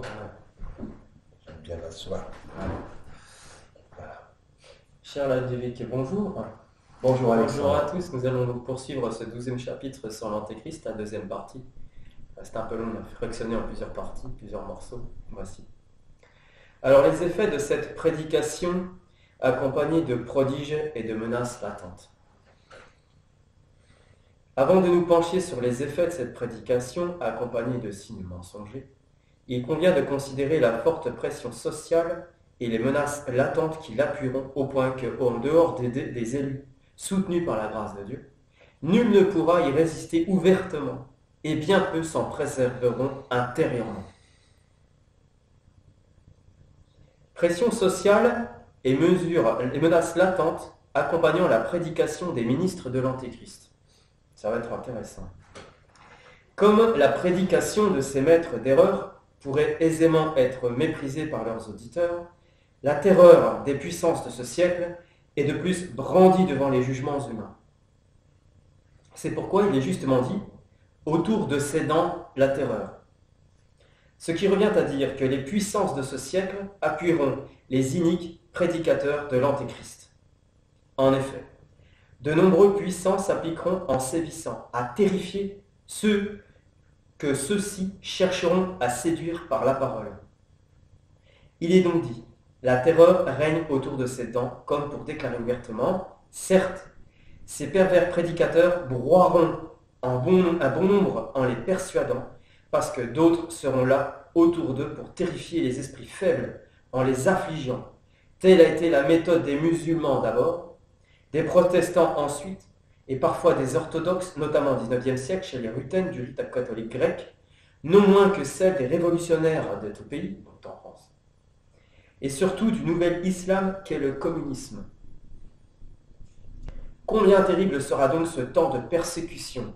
J'aime bien m'asseoir. Voilà. Cher Ladjevic, bonjour. Bonjour Bonjour à Alexandre. tous, nous allons donc poursuivre ce 12e chapitre sur l'Antéchrist, la deuxième partie. C'est un peu long, on a fractionné en plusieurs parties, plusieurs morceaux. Voici. Alors, les effets de cette prédication accompagnée de prodiges et de menaces latentes. Avant de nous pencher sur les effets de cette prédication accompagnée de signes mensongers, il convient de considérer la forte pression sociale et les menaces latentes qui l'appuieront au point que, en dehors des élus soutenus par la grâce de Dieu, nul ne pourra y résister ouvertement, et bien peu s'en préserveront intérieurement. Pression sociale et menaces latentes accompagnant la prédication des ministres de l'Antéchrist. Ça va être intéressant. Comme la prédication de ces maîtres d'erreur pourrait aisément être méprisée par leurs auditeurs, la terreur des puissances de ce siècle est de plus brandie devant les jugements humains. C'est pourquoi il est justement dit « autour de ses dents, la terreur ». Ce qui revient à dire que les puissances de ce siècle appuieront les iniques prédicateurs de l'Antéchrist. En effet, de nombreux puissants s'appliqueront en sévissant à terrifier ceux que ceux-ci chercheront à séduire par la parole. Il est donc dit, la terreur règne autour de ses dents, comme pour déclarer ouvertement, certes, ces pervers prédicateurs broieront un bon nombre en les persuadant, parce que d'autres seront là autour d'eux pour terrifier les esprits faibles en les affligeant. Telle a été la méthode des musulmans d'abord, des protestants ensuite, et parfois des orthodoxes, notamment au XIXe siècle chez les Rutènes du rite catholique grec, non moins que celle des révolutionnaires de tout pays, donc en France, et surtout du nouvel islam qu'est le communisme. Combien terrible sera donc ce temps de persécution,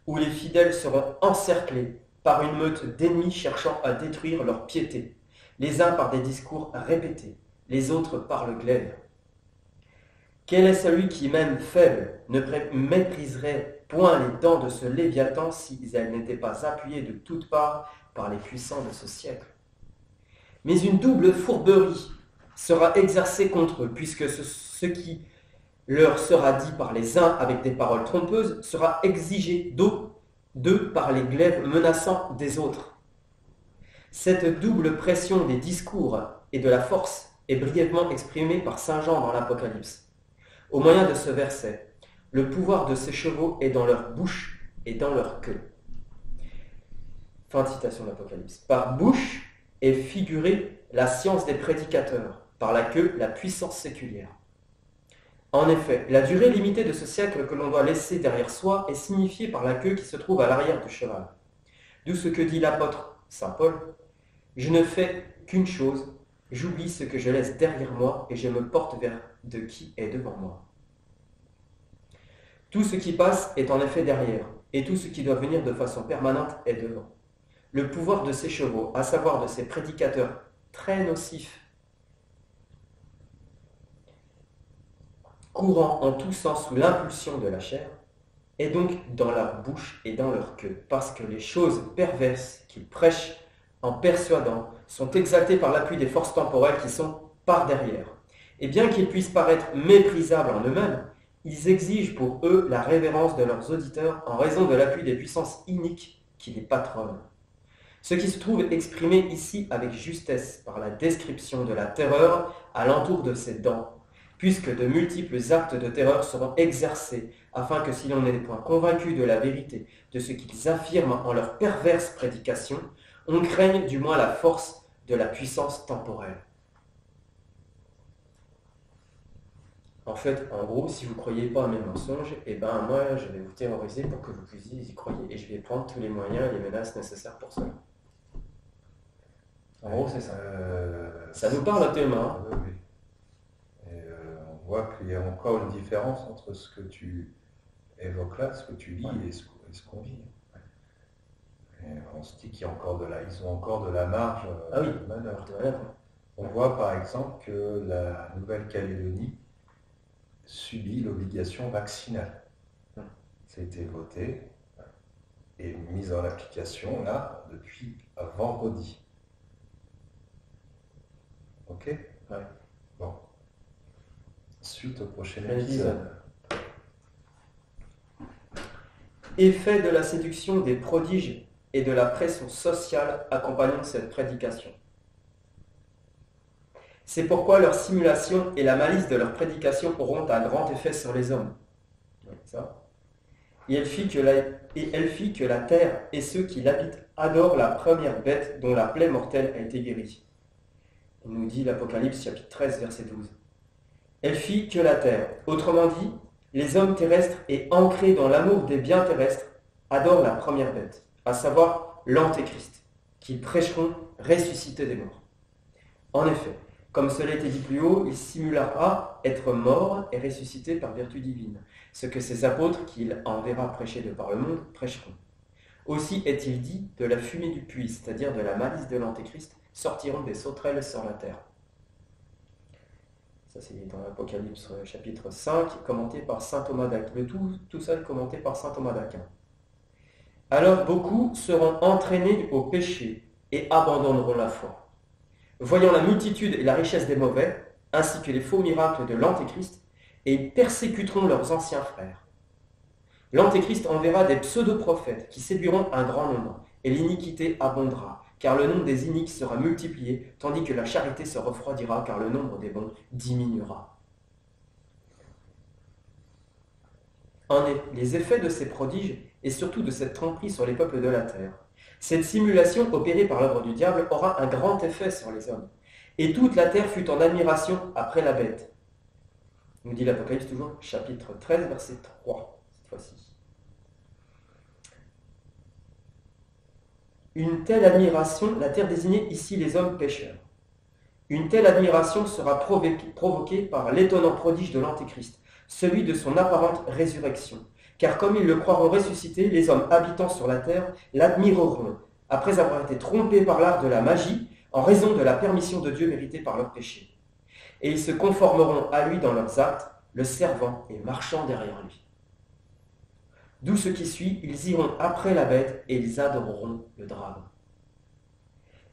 où les fidèles seront encerclés par une meute d'ennemis cherchant à détruire leur piété, les uns par des discours répétés, les autres par le glaive. Quel est celui qui, même faible, ne mépriserait point les dents de ce Léviathan si elles n'étaient pas appuyées de toutes parts par les puissants de ce siècle? Mais une double fourberie sera exercée contre eux, puisque ce qui leur sera dit par les uns avec des paroles trompeuses sera exigé d'eux par les glaives menaçants des autres. Cette double pression des discours et de la force est brièvement exprimée par saint Jean dans l'Apocalypse. Au moyen de ce verset, le pouvoir de ces chevaux est dans leur bouche et dans leur queue. Fin de citation de l'Apocalypse. Par bouche est figurée la science des prédicateurs, par la queue la puissance séculière. En effet, la durée limitée de ce siècle que l'on doit laisser derrière soi est signifiée par la queue qui se trouve à l'arrière du cheval. D'où ce que dit l'apôtre saint Paul, « Je ne fais qu'une chose, j'oublie ce que je laisse derrière moi et je me porte vers de qui est devant moi. » Tout ce qui passe est en effet derrière, et tout ce qui doit venir de façon permanente est devant. Le pouvoir de ces chevaux, à savoir de ces prédicateurs très nocifs, courant en tous sens sous l'impulsion de la chair, est donc dans leur bouche et dans leur queue, parce que les choses perverses qu'ils prêchent en persuadant sont exaltées par l'appui des forces temporelles qui sont par derrière. Et bien qu'ils puissent paraître méprisables en eux-mêmes, ils exigent pour eux la révérence de leurs auditeurs en raison de l'appui des puissances iniques qui les patronnent. Ce qui se trouve exprimé ici avec justesse par la description de la terreur à l'entour de ses dents, puisque de multiples actes de terreur seront exercés, afin que si l'on n'est point convaincu de la vérité de ce qu'ils affirment en leur perverse prédication, on craigne du moins la force de la puissance temporelle. En fait, en gros, si vous ne croyez pas à mes mensonges, eh ben moi je vais vous terroriser pour que vous puissiez y croire, et je vais prendre tous les moyens et les menaces nécessaires pour cela. En gros, c'est ça. Ça nous parle à tes mains. Oui, oui. Et on voit qu'il y a encore une différence entre ce que tu évoques là, ce que tu lis et ce qu'on vit. Et on se dit qu'ils ont encore de la marge de manœuvre. On voit par exemple que la Nouvelle-Calédonie subit l'obligation vaccinale. Ça a été voté et mis en application là depuis vendredi. Ok. Ouais. Bon. Suite au prochain L'épisode. épisode. Effet de la séduction des prodiges et de la pression sociale accompagnant cette prédication. C'est pourquoi leur simulation et la malice de leur prédication auront un grand effet sur les hommes. Ça. Et elle fit que la terre et ceux qui l'habitent adorent la première bête dont la plaie mortelle a été guérie. Il nous dit l'Apocalypse chapitre 13 verset 12. Elle fit que la terre, autrement dit, les hommes terrestres et ancrés dans l'amour des biens terrestres, adorent la première bête, à savoir l'Antéchrist, qu'ils prêcheront ressuscité des morts. En effet, comme cela a été dit plus haut, il simulera être mort et ressuscité par vertu divine, ce que ses apôtres qu'il enverra prêcher de par le monde prêcheront. Aussi est-il dit, de la fumée du puits, c'est-à-dire de la malice de l'Antéchrist, sortiront des sauterelles sur la terre. Ça c'est dans l'Apocalypse chapitre 5, commenté par saint Thomas d'Aquin. Le tout ça est commenté par saint Thomas d'Aquin. Alors beaucoup seront entraînés au péché et abandonneront la foi. Voyant la multitude et la richesse des mauvais, ainsi que les faux miracles de l'Antéchrist, et ils persécuteront leurs anciens frères. L'Antéchrist enverra des pseudo-prophètes qui séduiront un grand nombre, et l'iniquité abondera, car le nombre des iniques sera multiplié, tandis que la charité se refroidira, car le nombre des bons diminuera. Les effets de ces prodiges, et surtout de cette tromperie sur les peuples de la terre, cette simulation opérée par l'œuvre du diable aura un grand effet sur les hommes. Et toute la terre fut en admiration après la bête. Nous dit l'Apocalypse toujours, chapitre 13, verset 3, cette fois-ci. Une telle admiration, la terre désignait ici les hommes pécheurs. Une telle admiration sera provoquée par l'étonnant prodige de l'Antéchrist, celui de son apparente résurrection. Car comme ils le croiront ressuscité, les hommes habitant sur la terre l'admireront, après avoir été trompés par l'art de la magie, en raison de la permission de Dieu méritée par leurs péchés. Et ils se conformeront à lui dans leurs actes, le servant et marchant derrière lui. D'où ce qui suit, ils iront après la bête et ils adoreront le dragon.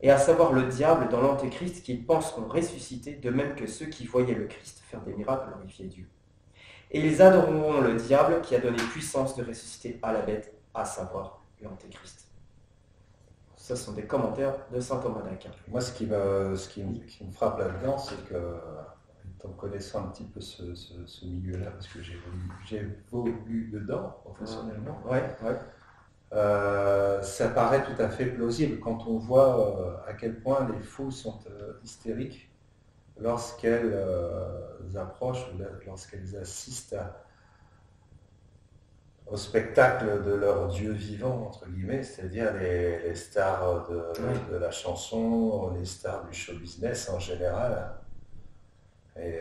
Et à savoir le diable dans l'Antéchrist qu'ils penseront ressusciter, de même que ceux qui voyaient le Christ faire des miracles glorifiaient Dieu. Et ils adoreront le diable qui a donné puissance de ressusciter à la bête, à savoir l'Antéchrist. Ce sont des commentaires de saint Thomas d'Aquin. Moi, ce qui me frappe là-dedans, c'est que, en connaissant un petit peu ce milieu-là, parce que j'ai évolué dedans professionnellement, ça paraît tout à fait plausible quand on voit à quel point les foules sont hystériques lorsqu'elles approchent ou lorsqu'elles assistent au spectacle de leur Dieu vivant, entre guillemets, c'est-à-dire les stars de la chanson, les stars du show business en général. Et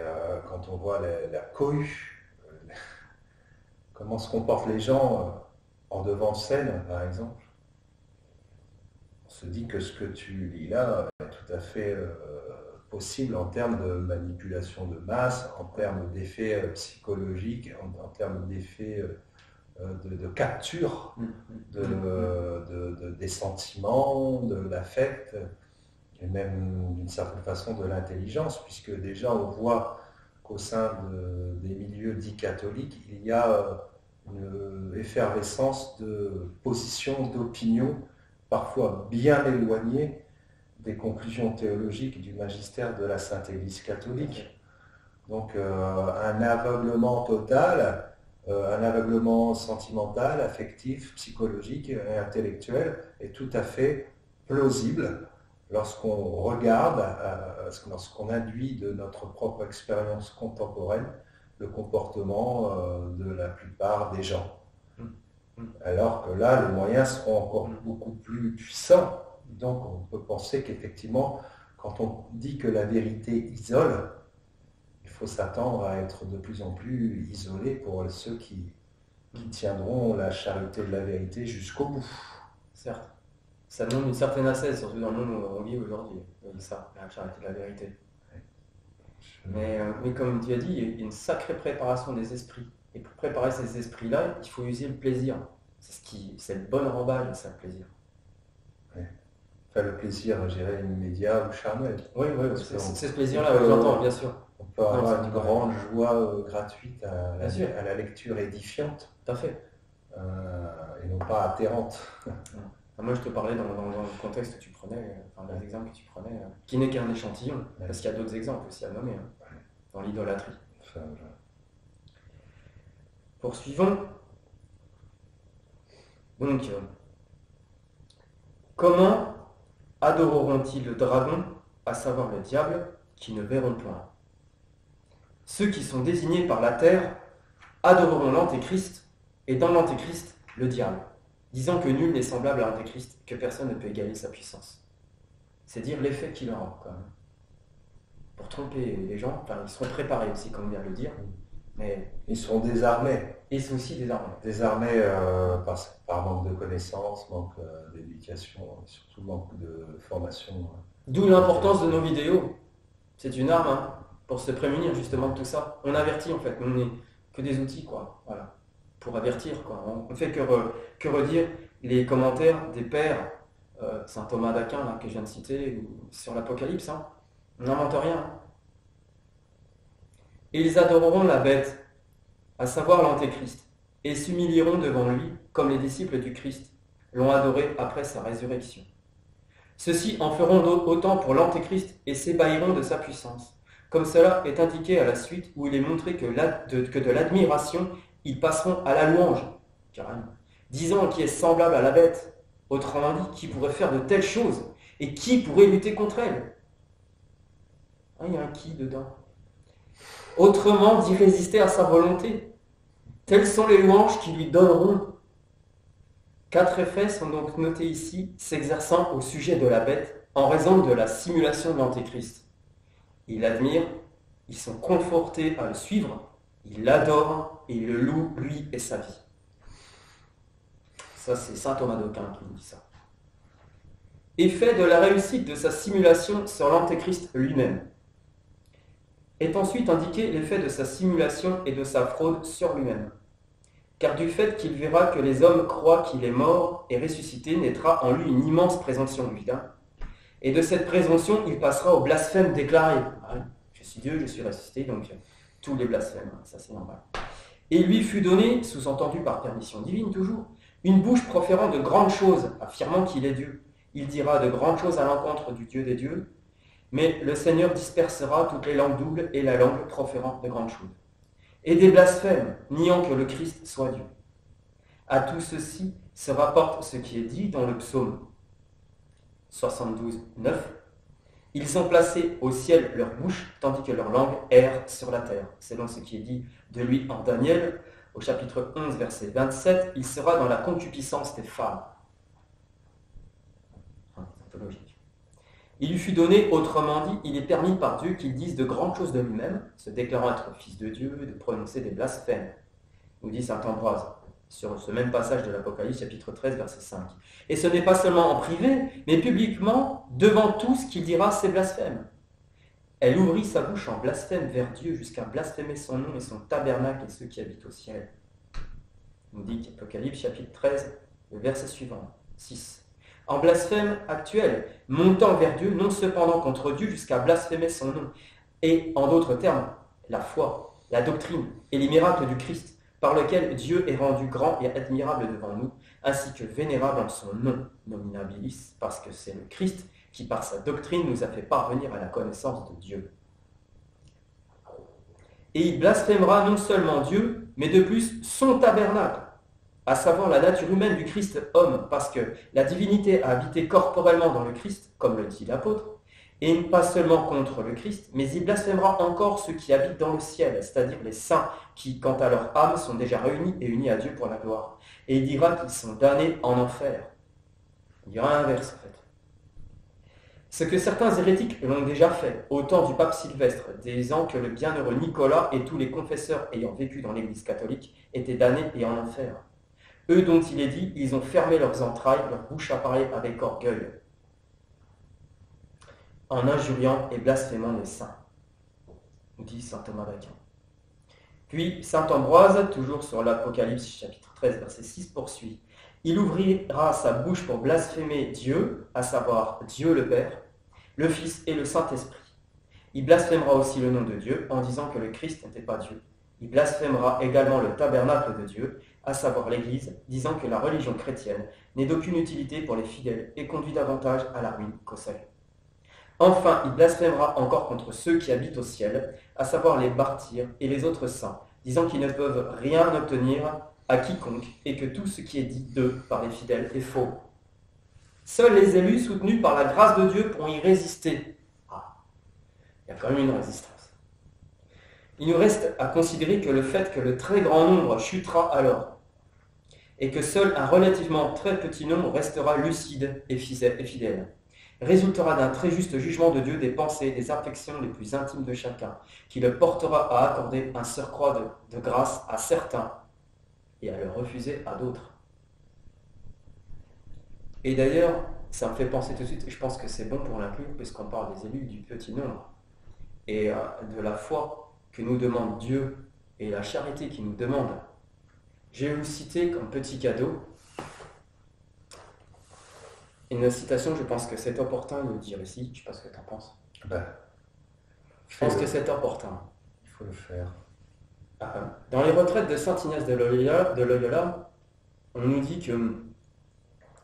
quand on voit la cohue, comment se comportent les gens en devant scène, par exemple, on se dit que ce que tu lis là est tout à fait possible en termes de manipulation de masse, en termes d'effets psychologiques, en termes d'effets de capture des sentiments, de l'affect, et même d'une certaine façon de l'intelligence, puisque déjà on voit qu'au sein des milieux dits catholiques, il y a une effervescence de positions, d'opinions, parfois bien éloignées des conclusions théologiques du magistère de la Sainte Église catholique. Donc un aveuglement total, un aveuglement sentimental, affectif, psychologique et intellectuel est tout à fait plausible lorsqu'on regarde, lorsqu'on induit de notre propre expérience contemporaine le comportement de la plupart des gens. Alors que là, les moyens seront encore beaucoup plus puissants. Donc on peut penser qu'effectivement, quand on dit que la vérité isole, il faut s'attendre à être de plus en plus isolé pour ceux qui tiendront la charité de la vérité jusqu'au bout. Certes. Ça demande une certaine ascèse, surtout dans le monde où on vit aujourd'hui. Ça, la charité de la vérité. Mais comme tu as dit, il y a une sacrée préparation des esprits. Et pour préparer ces esprits-là, il faut user le plaisir. C'est le bon rembage, c'est le plaisir. pas le plaisir, je dirais, immédiat ou charnel. Oui, Parce c'est qu'on- ce plaisir-là, on peut- j'entends, bien sûr. On peut avoir une c'est vrai. grande joie gratuite Bien sûr. à la lecture édifiante Tout à fait. et non pas atterrante. Moi, je te parlais dans le contexte que tu prenais, enfin, les exemples que tu prenais, qui n'est qu'un échantillon, parce qu'il y a d'autres exemples aussi à nommer, dans l'idolâtrie. Enfin, voilà. Poursuivons. Donc, comment adoreront-ils le dragon, à savoir le diable, qui ne verront point? Ceux qui sont désignés par la terre adoreront l'antéchrist, et dans l'antéchrist, le diable, disant que nul n'est semblable à l'antéchrist, que personne ne peut égaler sa puissance. C'est dire l'effet qu'il aura, quand même. Pour tromper les gens, enfin, ils seront préparés aussi, comme on vient de le dire, mais Ils sont désarmés. ils sont aussi désarmés. Désarmés par manque de connaissances, manque d'éducation, surtout manque de formation. D'où l'importance de nos vidéos. C'est une arme pour se prémunir justement de tout ça. On avertit en fait, on n'est que des outils, quoi. Voilà. Pour avertir, quoi. On ne fait que redire les commentaires des pères, Saint Thomas d'Aquin, là, que je viens de citer, sur l'Apocalypse. On n'invente rien. Et ils adoreront la bête, à savoir l'Antéchrist, et s'humilieront devant lui, comme les disciples du Christ l'ont adoré après sa résurrection. Ceux-ci en feront autant pour l'Antéchrist et s'ébahiront de sa puissance, comme cela est indiqué à la suite où il est montré que de l'admiration, ils passeront à la louange, carrément, disant qui est semblable à la bête, autrement dit, qui pourrait faire de telles choses, et qui pourrait lutter contre elle. Il y a un qui dedans. Autrement dit, résister à sa volonté. Telles sont les louanges qui lui donneront. 4 effets sont donc notés ici, s'exerçant au sujet de la bête, en raison de la simulation de l'Antéchrist. Ils l'admirent, ils sont confortés à le suivre, ils l'adorent et ils le louent, lui et sa vie. Ça, c'est saint Thomas d'Aquin qui nous dit ça. Effet de la réussite de sa simulation sur l'Antéchrist lui-même. Est ensuite indiqué l'effet de sa simulation et de sa fraude sur lui-même. Car du fait qu'il verra que les hommes croient qu'il est mort et ressuscité, naîtra en lui une immense présomption vide. Et de cette présomption, il passera au blasphème déclaré. Je suis Dieu, je suis ressuscité, donc tous les blasphèmes, ça c'est normal. Et lui fut donné, sous-entendu par permission divine toujours, une bouche proférant de grandes choses, affirmant qu'il est Dieu. Il dira de grandes choses à l'encontre du Dieu des dieux, mais le Seigneur dispersera toutes les langues doubles et la langue proférant de grandes choses. Et des blasphèmes, niant que le Christ soit Dieu. À tout ceci se rapporte ce qui est dit dans le psaume 72, 9. Ils ont placé au ciel leur bouche, tandis que leur langue erre sur la terre. C'est donc ce qui est dit de lui en Daniel, au chapitre 11, verset 27. Il sera dans la concupiscence des femmes. C'est un peu logique. Il lui fut donné, autrement dit, il est permis par Dieu qu'il dise de grandes choses de lui-même, se déclarant être fils de Dieu, de prononcer des blasphèmes, nous dit saint Ambroise, sur ce même passage de l'Apocalypse, chapitre 13, verset 5. Et ce n'est pas seulement en privé, mais publiquement, devant tous, qu'il dira ces blasphèmes. Elle ouvrit sa bouche en blasphème vers Dieu, jusqu'à blasphémer son nom et son tabernacle et ceux qui habitent au ciel. Nous dit Apocalypse, chapitre 13, le verset suivant, 6. En blasphème actuel, montant vers Dieu, non cependant contre Dieu, jusqu'à blasphémer son nom. Et, en d'autres termes, la foi, la doctrine et les miracles du Christ, par lesquels Dieu est rendu grand et admirable devant nous, ainsi que vénérable en son nom, nominabilis, parce que c'est le Christ qui, par sa doctrine, nous a fait parvenir à la connaissance de Dieu. Et il blasphémera non seulement Dieu, mais de plus son tabernacle, à savoir la nature humaine du Christ homme, parce que la divinité a habité corporellement dans le Christ, comme le dit l'apôtre, et pas seulement contre le Christ, mais il blasphémera encore ceux qui habitent dans le ciel, c'est-à-dire les saints, qui, quant à leur âme, sont déjà réunis et unis à Dieu pour la gloire. Et il dira qu'ils sont damnés en enfer. Il y aura un verset, en fait. Ce que certains hérétiques l'ont déjà fait, au temps du pape Sylvestre, disant que le bienheureux Nicolas et tous les confesseurs ayant vécu dans l'Église catholique étaient damnés et en enfer. Eux dont il est dit, ils ont fermé leurs entrailles, leur bouche à parler avec orgueil, en injuriant et blasphémant les saints, dit saint Thomas d'Aquin. Puis saint Ambroise, toujours sur l'Apocalypse chapitre 13, verset 6, poursuit. Il ouvrira sa bouche pour blasphémer Dieu, à savoir Dieu le Père, le Fils et le Saint-Esprit. Il blasphémera aussi le nom de Dieu en disant que le Christ n'était pas Dieu. Il blasphémera également le tabernacle de Dieu, à savoir l'Église, disant que la religion chrétienne n'est d'aucune utilité pour les fidèles et conduit davantage à la ruine qu'au salut. Enfin, il blasphémera encore contre ceux qui habitent au ciel, à savoir les martyrs et les autres saints, disant qu'ils ne peuvent rien obtenir à quiconque et que tout ce qui est dit d'eux par les fidèles est faux. Seuls les élus soutenus par la grâce de Dieu pourront y résister. Ah, il y a quand même une résistance. Il nous reste à considérer que le fait que le très grand nombre chutera alors, et que seul un relativement très petit nombre restera lucide et fidèle, résultera d'un très juste jugement de Dieu des pensées et des affections les plus intimes de chacun, qui le portera à accorder un surcroît de grâce à certains et à le refuser à d'autres. Et d'ailleurs, ça me fait penser tout de suite, je pense que c'est bon pour l'inclure, puisqu'on parle des élus du petit nombre, et de la foi que nous demande Dieu et la charité qu'il nous demande. Je vais vous citer comme petit cadeau une citation, je pense que c'est opportun de le dire ici. Je ne sais pas ce que tu en penses. Je pense que c'est opportun. Il faut le faire. Dans les retraites de Saint Ignace de Loyola, on nous dit que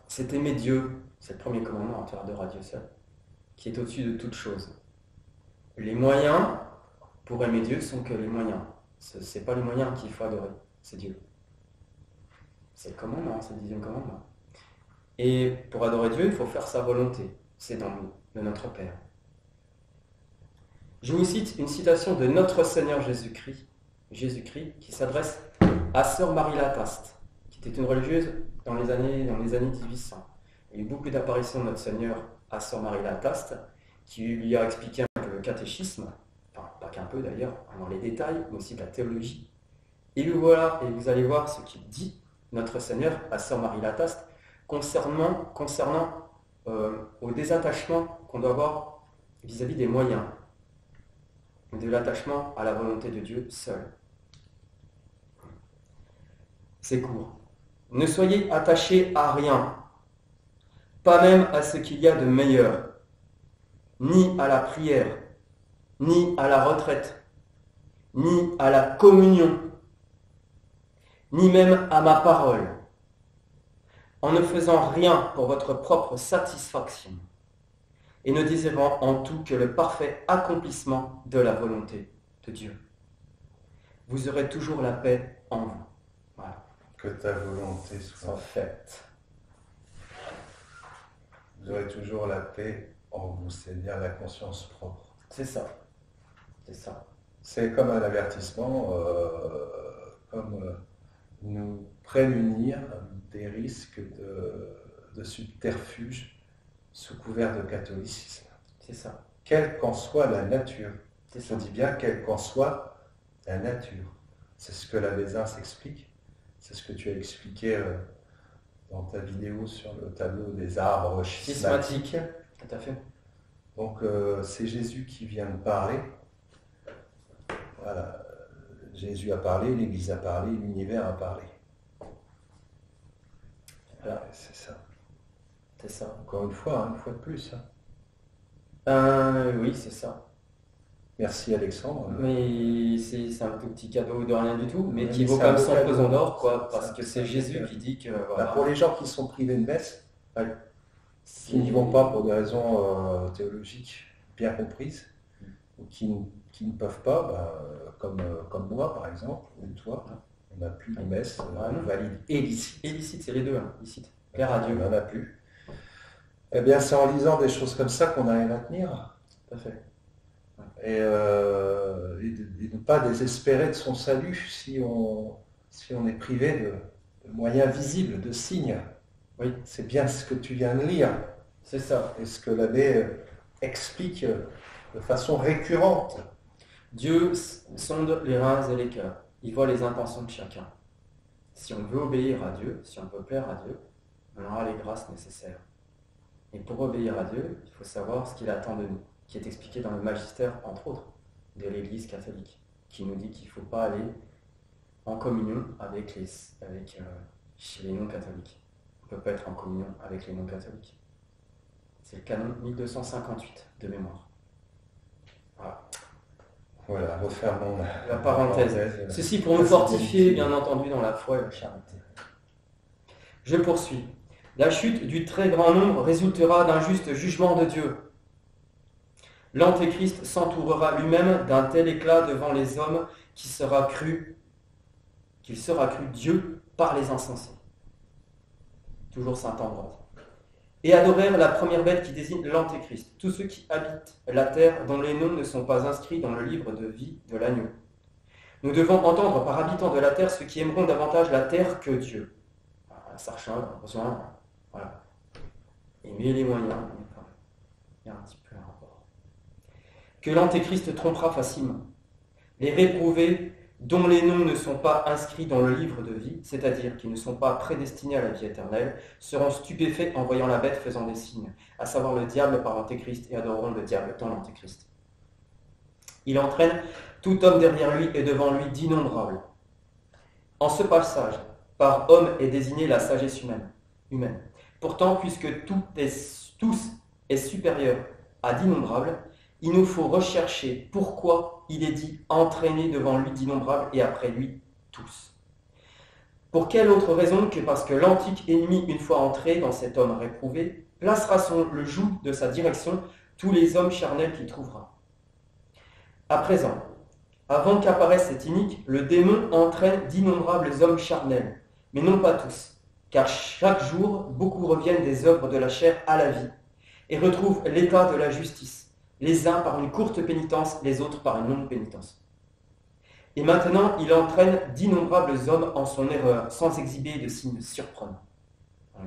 c'est aimer Dieu, c'est le premier commandement en terre de Dieu seul, qui est au-dessus de toute chose. Les moyens pour aimer Dieu sont que les moyens. Ce n'est pas les moyens qu'il faut adorer, c'est Dieu. C'est le commandement, c'est le 10e commandement. Et pour adorer Dieu, il faut faire sa volonté. C'est dans nous, de notre Père. Je vous cite une citation de notre Seigneur Jésus-Christ, qui s'adresse à sœur Marie Lataste, qui était une religieuse dans les années 1800. Il y a eu beaucoup d'apparitions de notre Seigneur à sœur Marie Lataste, qui lui a expliqué un peu le catéchisme, enfin pas qu'un peu d'ailleurs, dans les détails, mais aussi de la théologie. Et voilà, et vous allez voir ce qu'il dit, notre Seigneur, à sœur Marie Lataste, concernant au désattachement qu'on doit avoir vis-à-vis des moyens, de l'attachement à la volonté de Dieu seul. C'est court. Ne soyez attachés à rien, pas même à ce qu'il y a de meilleur, ni à la prière, ni à la retraite, ni à la communion, ni même à ma parole, en ne faisant rien pour votre propre satisfaction, et ne désirant en tout que le parfait accomplissement de la volonté de Dieu. Vous aurez toujours la paix en vous. Voilà. Que ta volonté soit faite. Vous aurez toujours la paix en vous, c'est-à-dire la conscience propre. C'est ça. C'est ça. C'est comme un avertissement, comme nous prémunir des risques de subterfuge sous couvert de catholicisme. C'est ça. Quelle qu'en soit la nature. C'est Je ça. dis bien quelle qu'en soit la nature. C'est ce que la Bézin s'explique. C'est ce que tu as expliqué dans ta vidéo sur le tableau des arbres schismatiques. Tout à fait. Donc c'est Jésus qui vient de parler. Voilà. Jésus a parlé, l'Église a parlé, l'univers a parlé. Voilà, c'est ça. C'est ça. Encore une fois de plus. Oui, c'est ça. Merci Alexandre. Mais c'est un tout petit cadeau de rien du tout, mais qui Mais vaut c'est quand un même beau 100 cadeau. pesons d'or, quoi, C'est parce ça, que c'est c'est Jésus ça. qui dit que Bah, pour les gens qui sont privés de messe, c'est- qui n'y vont pas pour des raisons théologiques bien comprises, ou qui ne peuvent pas, comme moi par exemple, ou toi, on n'a plus de messe valide et licite. Et licite, c'est les deux, hein, licite. Plaire à Dieu. On n'en a plus. Eh bien, c'est en lisant des choses comme ça qu'on arrive à tenir. Tout à fait. Et de ne pas désespérer de son salut si on est privé de moyens visibles, de signes. Oui. C'est bien ce que tu viens de lire. C'est ça. Et ce que l'abbé explique de façon récurrente. Dieu sonde les reins et les cœurs. Il voit les intentions de chacun. Si on veut obéir à Dieu, si on veut plaire à Dieu, on aura les grâces nécessaires. Et pour obéir à Dieu, il faut savoir ce qu'il attend de nous, qui est expliqué dans le magistère, entre autres, de l'Église catholique, qui nous dit qu'il ne faut pas aller en communion chez les non-catholiques. peut pas être en communion avec les non-catholiques. C'est le canon 1258 de mémoire. Voilà, refermons la parenthèse. Ceci pour nous fortifier, bien entendu, dans la foi et la charité. Je poursuis. La chute du très grand nombre résultera d'un juste jugement de Dieu. L'Antéchrist s'entourera lui-même d'un tel éclat devant les hommes qu'il sera cru Dieu par les insensés. Toujours saint Ambroise. Et adorèrent la première bête qui désigne l'Antéchrist, tous ceux qui habitent la terre dont les noms ne sont pas inscrits dans le livre de vie de l'agneau. Nous devons entendre par habitants de la terre ceux qui aimeront davantage la terre que Dieu. Sarchin, besoin, voilà. Aimer les moyens, il y a un petit peu un rapport. Que l'Antéchrist trompera facilement. Les réprouvés dont les noms ne sont pas inscrits dans le livre de vie, c'est-à-dire qui ne sont pas prédestinés à la vie éternelle, seront stupéfaits en voyant la bête faisant des signes, à savoir le diable par l'Antéchrist, et adoreront le diable dans l'Antéchrist. Il entraîne tout homme derrière lui et devant lui d'innombrables. En ce passage, par homme est désignée la sagesse humaine. Pourtant, puisque tous est supérieur à d'innombrables, il nous faut rechercher pourquoi il est dit entraîner devant lui d'innombrables et après lui tous. Pour quelle autre raison que parce que l'antique ennemi, une fois entré dans cet homme réprouvé, placera le joug de sa direction tous les hommes charnels qu'il trouvera. À présent, avant qu'apparaisse cet inique, le démon entraîne d'innombrables hommes charnels, mais non pas tous, car chaque jour, beaucoup reviennent des œuvres de la chair à la vie et retrouvent l'état de la justice. Les uns par une courte pénitence, les autres par une longue pénitence. Et maintenant, il entraîne d'innombrables hommes en son erreur, sans exhiber de signes surprenants. Oui.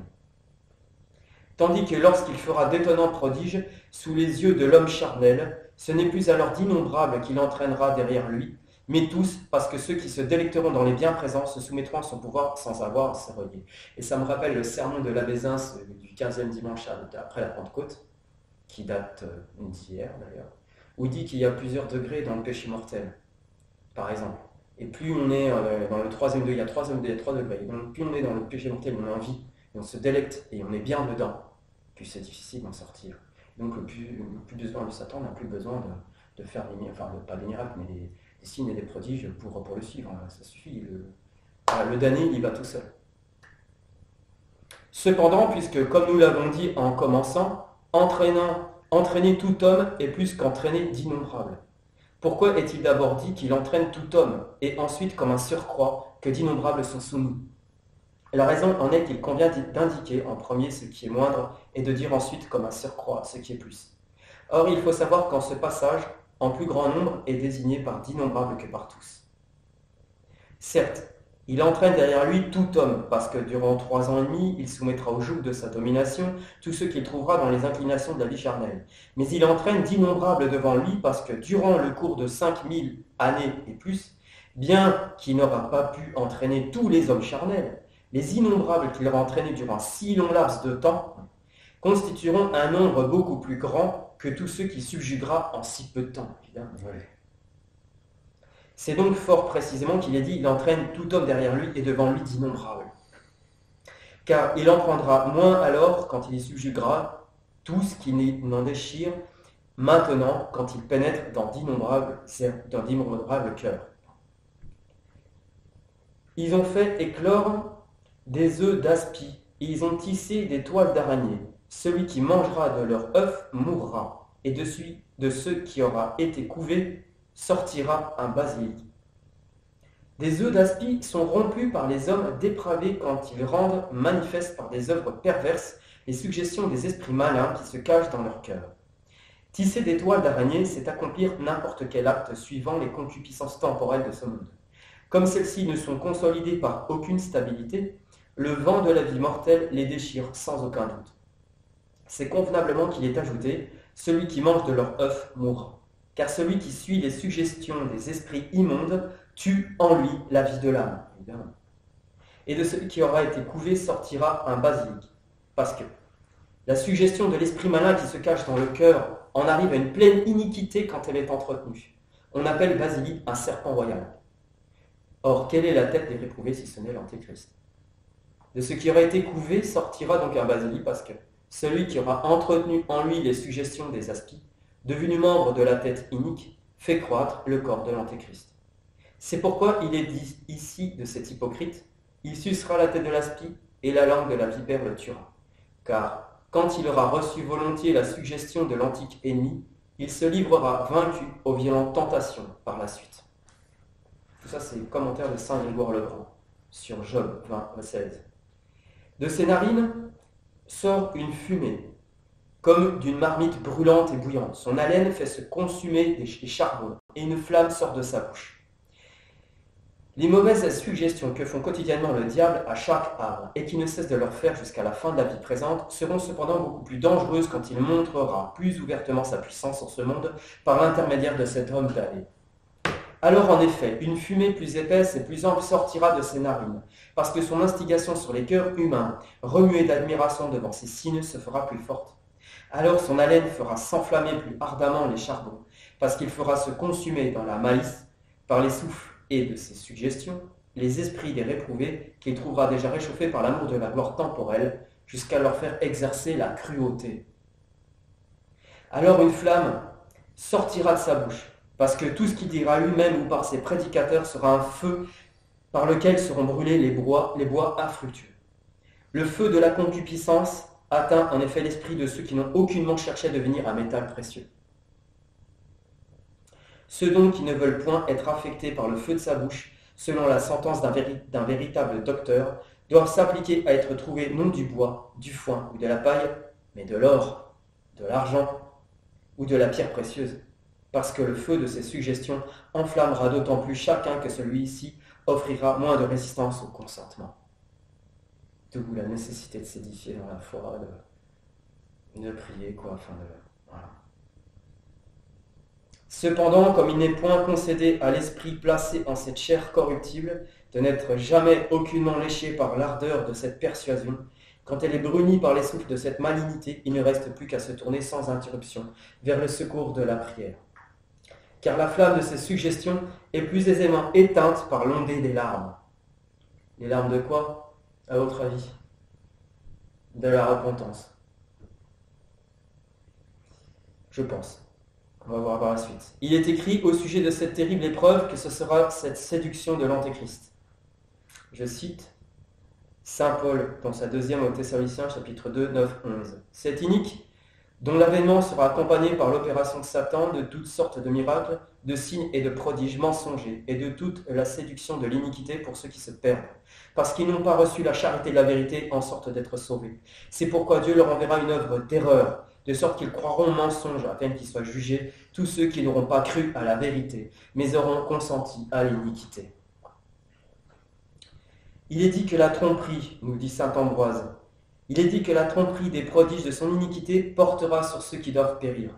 Tandis que lorsqu'il fera d'étonnants prodiges sous les yeux de l'homme charnel, ce n'est plus alors d'innombrables qu'il entraînera derrière lui, mais tous, parce que ceux qui se délecteront dans les biens présents se soumettront à son pouvoir sans avoir à se relier. Et ça me rappelle le sermon de l'abbé Zins du 15e dimanche après la Pentecôte, qui date d'hier d'ailleurs, où il dit qu'il y a plusieurs degrés dans le péché mortel, par exemple. Et plus on est dans le troisième degré, il y a trois degrés, et donc plus on est dans le péché mortel, on a envie, et on se délecte, et on est bien dedans, plus c'est difficile d'en sortir. Donc le plus besoin de Satan n'a plus besoin de faire pas des miracles, mais des signes et des prodiges pour le suivre. Ça suffit, le damné, il va tout seul. Cependant, puisque comme nous l'avons dit en commençant, entraîner tout homme est plus qu'entraîner d'innombrables. Pourquoi est-il d'abord dit qu'il entraîne tout homme, et ensuite comme un surcroît que d'innombrables sont soumis? La raison en est qu'il convient d'indiquer en premier ce qui est moindre, et de dire ensuite comme un surcroît ce qui est plus. Or, il faut savoir qu'en ce passage, en plus grand nombre est désigné par d'innombrables que par tous. Certes, il entraîne derrière lui tout homme, parce que durant 3 ans et demi, il soumettra au joug de sa domination tous ceux qu'il trouvera dans les inclinations de la vie charnelle. Mais il entraîne d'innombrables devant lui, parce que durant le cours de 5000 années et plus, bien qu'il n'aura pas pu entraîner tous les hommes charnels, les innombrables qu'il aura entraînés durant si long laps de temps constitueront un nombre beaucoup plus grand que tous ceux qu'il subjuguera en si peu de temps, évidemment. Oui. C'est donc fort précisément qu'il est dit « il entraîne tout homme derrière lui et devant lui d'innombrables ». Car il en prendra moins alors quand il y subjuguera tous qui n'en déchirent maintenant quand il pénètre dans d'innombrables cœurs. Ils ont fait éclore des œufs d'aspi et ils ont tissé des toiles d'araignée. Celui qui mangera de leurs œufs mourra, et de ceux qui aura été couvé sortira un basilic. Des œufs d'aspi sont rompus par les hommes dépravés quand ils rendent manifestes par des œuvres perverses les suggestions des esprits malins qui se cachent dans leur cœur. Tisser des toiles d'araignée, c'est accomplir n'importe quel acte suivant les concupiscences temporelles de ce monde. Comme celles-ci ne sont consolidées par aucune stabilité, le vent de la vie mortelle les déchire sans aucun doute. C'est convenablement qu'il est ajouté « celui qui mange de leur œuf mourra ». Car celui qui suit les suggestions des esprits immondes tue en lui la vie de l'âme, évidemment. Et de celui qui aura été couvé sortira un basilic. Parce que la suggestion de l'esprit malin qui se cache dans le cœur en arrive à une pleine iniquité quand elle est entretenue. On appelle basilic un serpent royal. Or, quelle est la tête des réprouvés si ce n'est l'Antéchrist? De ce qui aura été couvé sortira donc un basilic, parce que celui qui aura entretenu en lui les suggestions des aspies, devenu membre de la tête inique, fait croître le corps de l'Antéchrist. C'est pourquoi il est dit ici de cet hypocrite, il sucera la tête de l'aspie et la langue de la vipère le tuera. Car quand il aura reçu volontiers la suggestion de l'antique ennemi, il se livrera vaincu aux violentes tentations par la suite. Tout ça, c'est le commentaire de saint Grégoire le Grand sur Job 20:16. De ses narines sort une fumée, comme d'une marmite brûlante et bouillante. Son haleine fait se consumer des charbons, et une flamme sort de sa bouche. Les mauvaises suggestions que font quotidiennement le diable à chaque âme, et qui ne cessent de leur faire jusqu'à la fin de la vie présente, seront cependant beaucoup plus dangereuses quand il montrera plus ouvertement sa puissance sur ce monde par l'intermédiaire de cet homme damné. Alors en effet, une fumée plus épaisse et plus ample sortira de ses narines, parce que son instigation sur les cœurs humains, remués d'admiration devant ses signes, se fera plus forte. Alors son haleine fera s'enflammer plus ardemment les charbons, parce qu'il fera se consumer dans la malice, par les souffles et de ses suggestions, les esprits des réprouvés qu'il trouvera déjà réchauffés par l'amour de la gloire temporelle, jusqu'à leur faire exercer la cruauté. Alors une flamme sortira de sa bouche, parce que tout ce qu'il dira lui-même ou par ses prédicateurs sera un feu par lequel seront brûlés les bois infructueux. Le feu de la concupiscence atteint en effet l'esprit de ceux qui n'ont aucunement cherché à devenir un métal précieux. Ceux donc qui ne veulent point être affectés par le feu de sa bouche, selon la sentence d'un véritable docteur, doivent s'appliquer à être trouvés non du bois, du foin ou de la paille, mais de l'or, de l'argent ou de la pierre précieuse, parce que le feu de ces suggestions enflammera d'autant plus chacun que celui-ci offrira moins de résistance au consentement. D'où la nécessité de s'édifier dans la foi, de prier, voilà. Cependant, comme il n'est point concédé à l'esprit placé en cette chair corruptible de n'être jamais aucunement léché par l'ardeur de cette persuasion, quand elle est brunie par les souffles de cette malignité, il ne reste plus qu'à se tourner sans interruption vers le secours de la prière. Car la flamme de ces suggestions est plus aisément éteinte par l'ondée des larmes. Les larmes de quoi, à votre avis? De la repentance. Je pense. On va voir par la suite. Il est écrit au sujet de cette terrible épreuve que ce sera cette séduction de l'Antéchrist. Je cite saint Paul dans sa deuxième aux Thessaloniciens, chapitre 2, 9, 11. Cet inique, dont l'avènement sera accompagné par l'opération de Satan de toutes sortes de miracles, de signes et de prodiges mensongers, et de toute la séduction de l'iniquité pour ceux qui se perdent, parce qu'ils n'ont pas reçu la charité de la vérité en sorte d'être sauvés. C'est pourquoi Dieu leur enverra une œuvre d'erreur, de sorte qu'ils croiront au mensonge, afin qu'ils soient jugés tous ceux qui n'auront pas cru à la vérité, mais auront consenti à l'iniquité. Il est dit que la tromperie, nous dit saint Ambroise, il est dit que la tromperie des prodiges de son iniquité portera sur ceux qui doivent périr.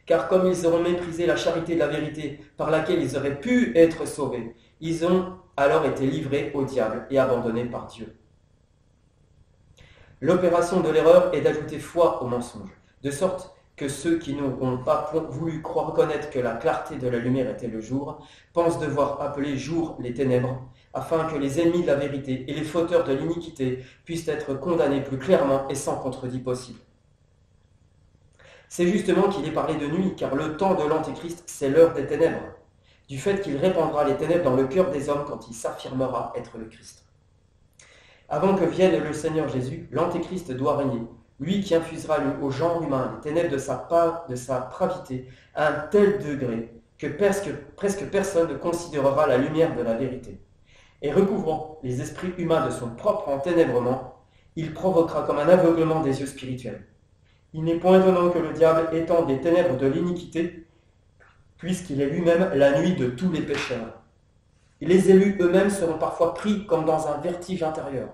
Car comme ils auront méprisé la charité de la vérité par laquelle ils auraient pu être sauvés, ils ont alors été livrés au diable et abandonnés par Dieu. L'opération de l'erreur est d'ajouter foi au mensonge, de sorte que ceux qui n'auront pas voulu reconnaître que la clarté de la lumière était le jour, pensent devoir appeler jour les ténèbres, afin que les ennemis de la vérité et les fauteurs de l'iniquité puissent être condamnés plus clairement et sans contredit possible. C'est justement qu'il est parlé de nuit, car le temps de l'Antéchrist, c'est l'heure des ténèbres, du fait qu'il répandra les ténèbres dans le cœur des hommes quand il s'affirmera être le Christ. Avant que vienne le Seigneur Jésus, l'Antéchrist doit régner, lui qui infusera au genre humain les ténèbres de sa pravité à un tel degré que presque personne ne considérera la lumière de la vérité. Et recouvrant les esprits humains de son propre enténèbrement, il provoquera comme un aveuglement des yeux spirituels. Il n'est point étonnant que le diable étende les ténèbres de l'iniquité, puisqu'il est lui-même la nuit de tous les pécheurs. Et les élus eux-mêmes seront parfois pris comme d'un vertige intérieur.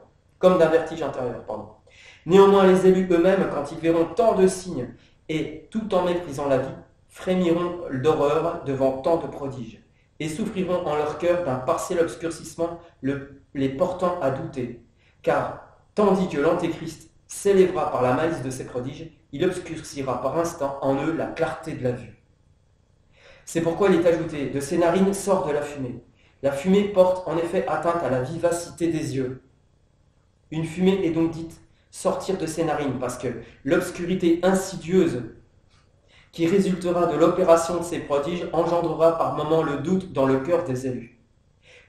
Néanmoins, les élus eux-mêmes, quand ils verront tant de signes, et tout en méprisant la vie, frémiront d'horreur devant tant de prodiges, et souffriront en leur cœur d'un partiel obscurcissement les portant à douter. Car, tandis que l'Antéchrist s'élèvera par la malice de ses prodiges, il obscurcira par instant en eux la clarté de la vue. C'est pourquoi il est ajouté, de ses narines sort de la fumée. La fumée porte en effet atteinte à la vivacité des yeux. Une fumée est donc dite sortir de ses narines, parce que l'obscurité insidieuse qui résultera de l'opération de ces prodiges engendrera par moments le doute dans le cœur des élus.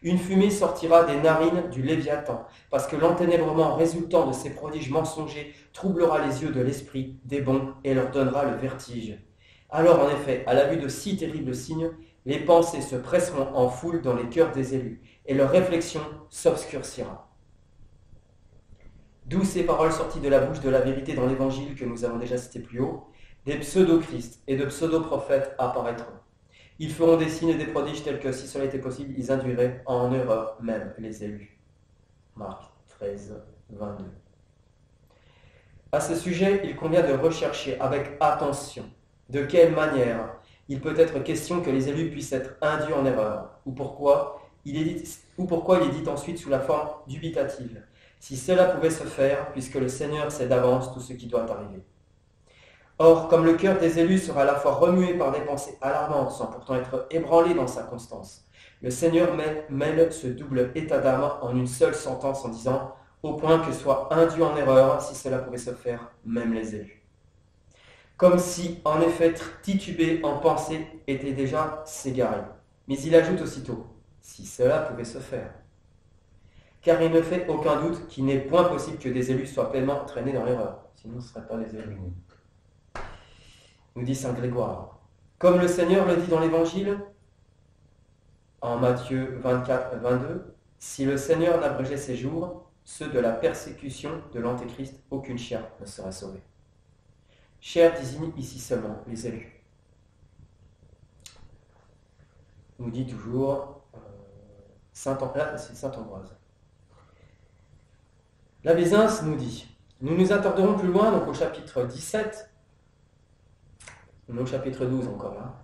Une fumée sortira des narines du Léviathan, parce que l'enténèbrement résultant de ces prodiges mensongers troublera les yeux de l'esprit des bons et leur donnera le vertige. Alors en effet, à la vue de si terribles signes, les pensées se presseront en foule dans les cœurs des élus, et leur réflexion s'obscurcira. D'où ces paroles sorties de la bouche de la vérité dans l'évangile que nous avons déjà cité plus haut, des pseudo-Christ et de pseudo-prophètes apparaîtront. Ils feront des signes et des prodiges tels que, si cela était possible, ils induiraient en erreur même les élus. Marc 13, 22. À ce sujet, il convient de rechercher avec attention de quelle manière il peut être question que les élus puissent être induits en erreur, ou pourquoi il est dit ensuite sous la forme dubitative, si cela pouvait se faire, puisque le Seigneur sait d'avance tout ce qui doit arriver. Or, comme le cœur des élus sera à la fois remué par des pensées alarmantes, sans pourtant être ébranlé dans sa constance, le Seigneur mêle ce double état d'âme en une seule sentence en disant « au point que soient induits en erreur, si cela pouvait se faire, même les élus ». Comme si, en effet, tituber en pensée était déjà s'égarer. Mais il ajoute aussitôt « si cela pouvait se faire ». Car il ne fait aucun doute qu'il n'est point possible que des élus soient pleinement entraînés dans l'erreur. Sinon, ce ne seraient pas des élus. Nous dit saint Grégoire. Comme le Seigneur le dit dans l'Évangile, en Matthieu 24, 22, « Si le Seigneur n'abrégeait ses jours, ceux de la persécution de l'Antéchrist, aucune chair ne serait sauvée. » Chair désigne ici seulement les élus. Nous dit toujours saint Ambroise. La Bézins nous dit, nous nous attarderons plus loin, donc au chapitre 17, au chapitre 12 encore là,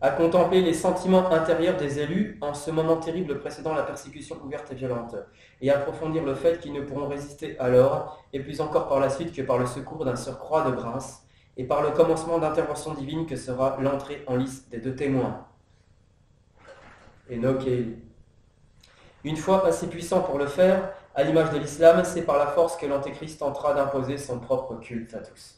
à contempler les sentiments intérieurs des élus en ce moment terrible précédant la persécution ouverte et violente, et approfondir le fait qu'ils ne pourront résister alors, et plus encore par la suite que par le secours d'un surcroît de grâce, et par le commencement d'intervention divine que sera l'entrée en lice des deux témoins, Enoch et Élie. Une fois assez puissant pour le faire, à l'image de l'islam, c'est par la force que l'Antéchrist tentera d'imposer son propre culte à tous.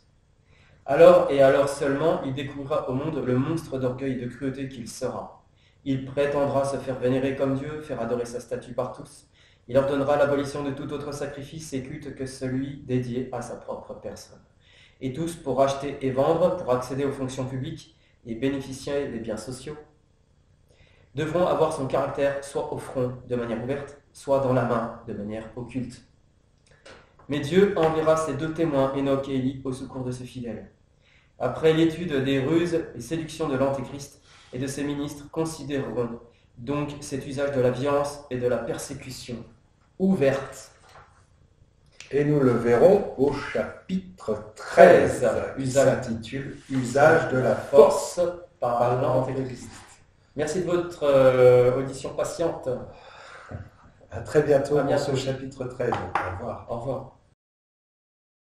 Alors et alors seulement, il découvrira au monde le monstre d'orgueil et de cruauté qu'il sera. Il prétendra se faire vénérer comme Dieu, faire adorer sa statue par tous. Il ordonnera l'abolition de tout autre sacrifice et culte que celui dédié à sa propre personne. Et tous, pour acheter et vendre, pour accéder aux fonctions publiques et bénéficier des biens sociaux, devront avoir son caractère soit au front de manière ouverte, soit dans la main de manière occulte. Mais Dieu enverra ses deux témoins, Enoch et Élie, au secours de ses fidèles. Après l'étude des ruses et séductions de l'Antéchrist et de ses ministres, considéreront donc cet usage de la violence et de la persécution ouverte. Et nous le verrons au chapitre 13, qui s'intitule « Usage de la force par l'Antéchrist ». Merci de votre audition patiente. À très bientôt pour ce chapitre 13. Au revoir. Au revoir.